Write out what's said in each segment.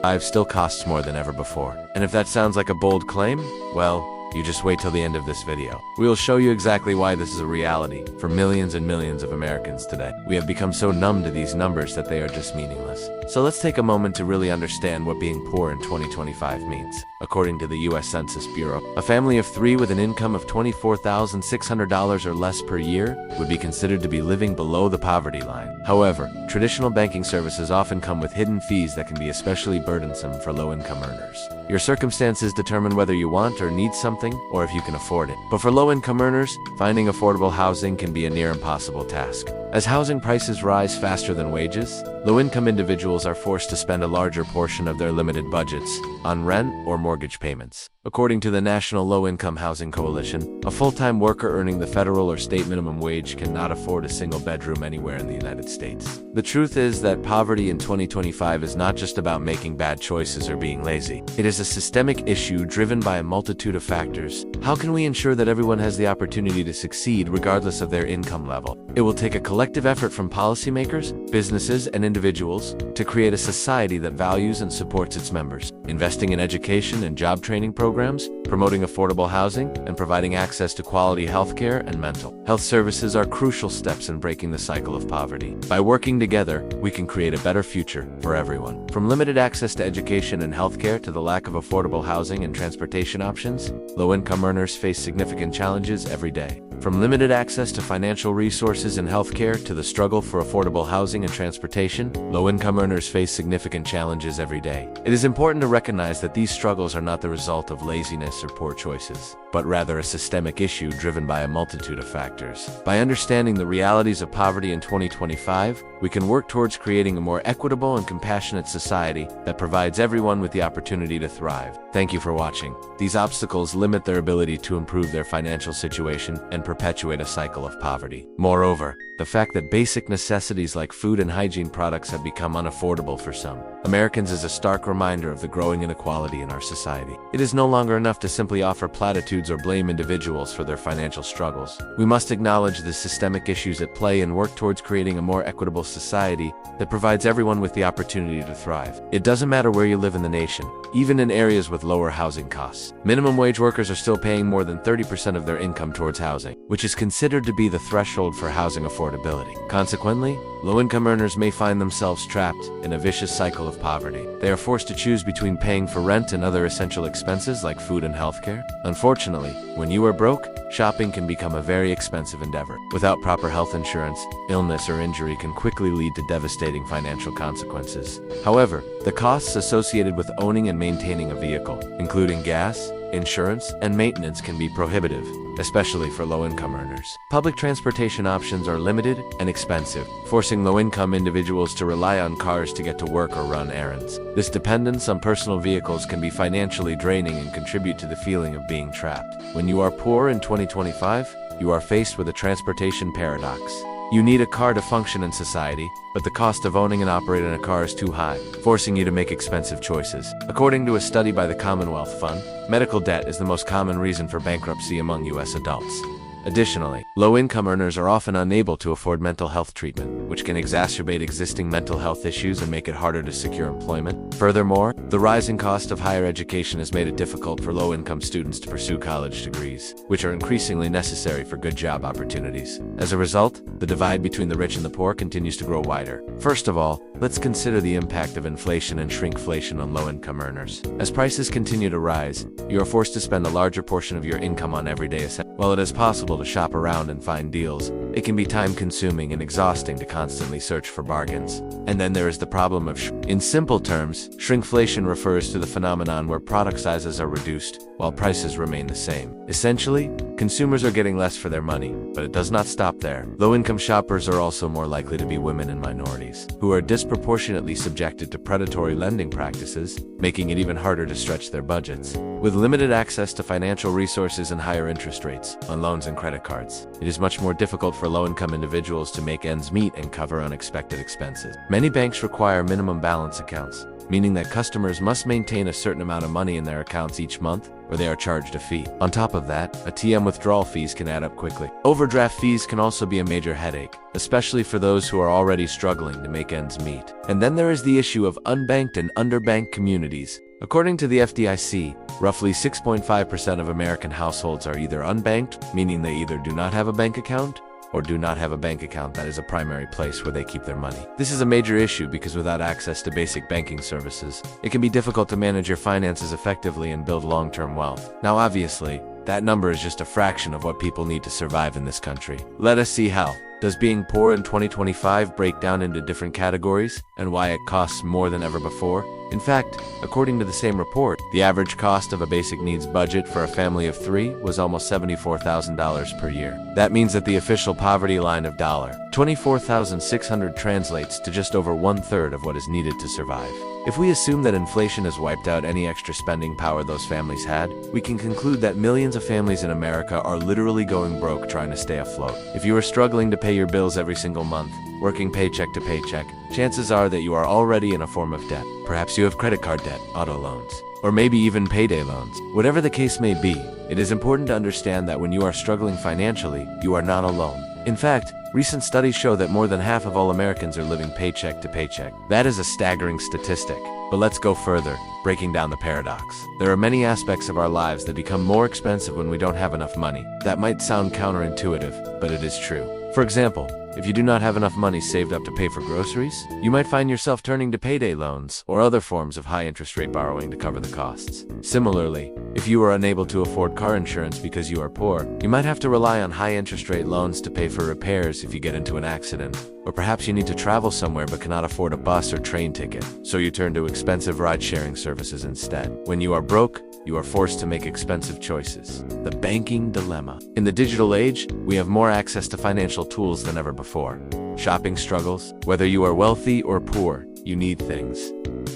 lives still costs more than ever before. And if that sounds like a bold claim, well, you just wait till the end of this video. We will show you exactly why this is a reality for millions and millions of Americans today. We have become so numb to these numbers that they are just meaningless. So let's take a moment to really understand what being poor in 2025 means. According to the U.S. Census Bureau, a family of 3 with an income of $24,600 or less per year would be considered to be living below the poverty line. However, traditional banking services often come with hidden fees that can be especially burdensome for low-income earners. Your circumstances determine whether you want or need something, or if you can afford it. But for low-income earners, finding affordable housing can be a near impossible task. As housing prices rise faster than wages, low-income individuals are forced to spend a larger portion of their limited budgets on rent or mortgage payments. According to the National Low-Income Housing Coalition, a full-time worker earning the federal or state minimum wage cannot afford a single bedroom anywhere in the United States. The truth is that poverty in 2025 is not just about making bad choices or being lazy. It is a systemic issue driven by a multitude of factors. How can we ensure that everyone has the opportunity to succeed regardless of their income level? It will take a collective effort from policymakers, businesses, and individuals to create a society that values and supports its members. Investing in education and job training programs, promoting affordable housing, and providing access to quality healthcare and mental health services are crucial steps in breaking the cycle of poverty. By working together, we can create a better future for everyone. From limited access to education and healthcare to the lack of affordable housing and transportation options, low-income earners face significant challenges every day. From limited access to financial resources and healthcare to the struggle for affordable housing and transportation, low-income earners face significant challenges every day. It is important to recognize that these struggles are not the result of laziness or poor choices, but rather a systemic issue driven by a multitude of factors. By understanding the realities of poverty in 2025, we can work towards creating a more equitable and compassionate society that provides everyone with the opportunity to thrive. Thank you for watching. These obstacles limit their ability to improve their financial situation and perpetuate a cycle of poverty. Moreover, the fact that basic necessities like food and hygiene products have become unaffordable for some Americans is a stark reminder of the growing inequality in our society. It is no longer enough to simply offer platitudes or blame individuals for their financial struggles. We must acknowledge the systemic issues at play and work towards creating a more equitable society that provides everyone with the opportunity to thrive. It doesn't matter where you live in the nation, even in areas with lower housing costs. Minimum wage workers are still paying more than 30% of their income towards housing, which is considered to be the threshold for housing affordability. Consequently, low-income earners may find themselves trapped in a vicious cycle of poverty. They are forced to choose between paying for rent and other essential expenses like food and healthcare. Unfortunately, when you are broke, shopping can become a very expensive endeavor. Without proper health insurance, illness or injury can quickly lead to devastating financial consequences. However, the costs associated with owning and maintaining a vehicle, including gas, insurance, and maintenance, can be prohibitive, especially for low-income earners. Public transportation options are limited and expensive, forcing low-income individuals to rely on cars to get to work or run errands. This dependence on personal vehicles can be financially draining and contribute to the feeling of being trapped. When you are poor in 2025, you are faced with a transportation paradox. You need a car to function in society, but the cost of owning and operating a car is too high, forcing you to make expensive choices. According to a study by the Commonwealth Fund, medical debt is the most common reason for bankruptcy among U.S. adults. Additionally, low-income earners are often unable to afford mental health treatment, which can exacerbate existing mental health issues and make it harder to secure employment. Furthermore, the rising cost of higher education has made it difficult for low-income students to pursue college degrees, which are increasingly necessary for good job opportunities. As a result, the divide between the rich and the poor continues to grow wider. First of all, let's consider the impact of inflation and shrinkflation on low-income earners. As prices continue to rise, you are forced to spend a larger portion of your income on everyday essentials. While it is possible to shop around and find deals, it can be time-consuming and exhausting to constantly search for bargains. And then there is the problem of In simple terms, shrinkflation refers to the phenomenon where product sizes are reduced while prices remain the same. Essentially, consumers are getting less for their money, but it does not stop there. Low-income shoppers are also more likely to be women and minorities, who are disproportionately subjected to predatory lending practices, making it even harder to stretch their budgets. With limited access to financial resources and higher interest rates on loans and credit cards, it is much more difficult for low-income individuals to make ends meet and cover unexpected expenses. Many banks require minimum balance accounts, meaning that customers must maintain a certain amount of money in their accounts each month, or they are charged a fee. On top of that, ATM withdrawal fees can add up quickly. Overdraft fees can also be a major headache, especially for those who are already struggling to make ends meet. And then there is the issue of unbanked and underbanked communities. According to the FDIC, roughly 6.5% of American households are either unbanked, meaning they either do not have a bank account, or do not have a bank account that is a primary place where they keep their money. This is a major issue because without access to basic banking services, it can be difficult to manage your finances effectively and build long-term wealth. Now obviously, that number is just a fraction of what people need to survive in this country. Let us see how. Does being poor in 2025 break down into different categories, and why it costs more than ever before? In fact, according to the same report, the average cost of a basic needs budget for a family of 3 was almost $74,000 per year. That means that the official poverty line of $24,600 translates to just over 1/3 of what is needed to survive. If we assume that inflation has wiped out any extra spending power those families had, we can conclude that millions of families in America are literally going broke trying to stay afloat. If you are struggling to pay your bills every single month, working paycheck to paycheck, chances are that you are already in a form of debt. Perhaps you have credit card debt, auto loans, or maybe even payday loans. Whatever the case may be, it is important to understand that when you are struggling financially, you are not alone. In fact, recent studies show that more than half of all Americans are living paycheck to paycheck. That is a staggering statistic. But let's go further, breaking down the paradox. There are many aspects of our lives that become more expensive when we don't have enough money. That might sound counterintuitive, but it is true. For example, if you do not have enough money saved up to pay for groceries, you might find yourself turning to payday loans or other forms of high interest rate borrowing to cover the costs. Similarly, if you are unable to afford car insurance because you are poor, you might have to rely on high interest rate loans to pay for repairs if you get into an accident. Or perhaps you need to travel somewhere but cannot afford a bus or train ticket, so you turn to expensive ride-sharing services instead. When you are broke, you are forced to make expensive choices. The banking dilemma. In the digital age, we have more access to financial tools than ever before. Shopping struggles. Whether you are wealthy or poor, you need things.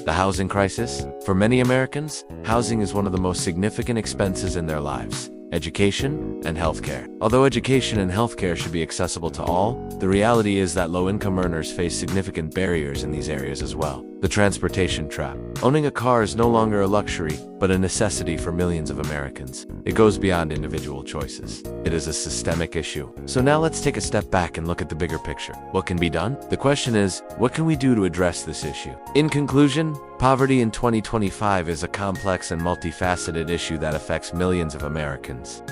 The housing crisis. For many Americans, housing is one of the most significant expenses in their lives. Education and healthcare. Although education and healthcare should be accessible to all, the reality is that low-income earners face significant barriers in these areas as well. The transportation trap. Owning a car is no longer a luxury, but a necessity for millions of Americans. It goes beyond individual choices. It is a systemic issue. So now let's take a step back and look at the bigger picture. What can be done? The question is, what can we do to address this issue? In conclusion, poverty in 2025 is a complex and multifaceted issue that affects millions of Americans.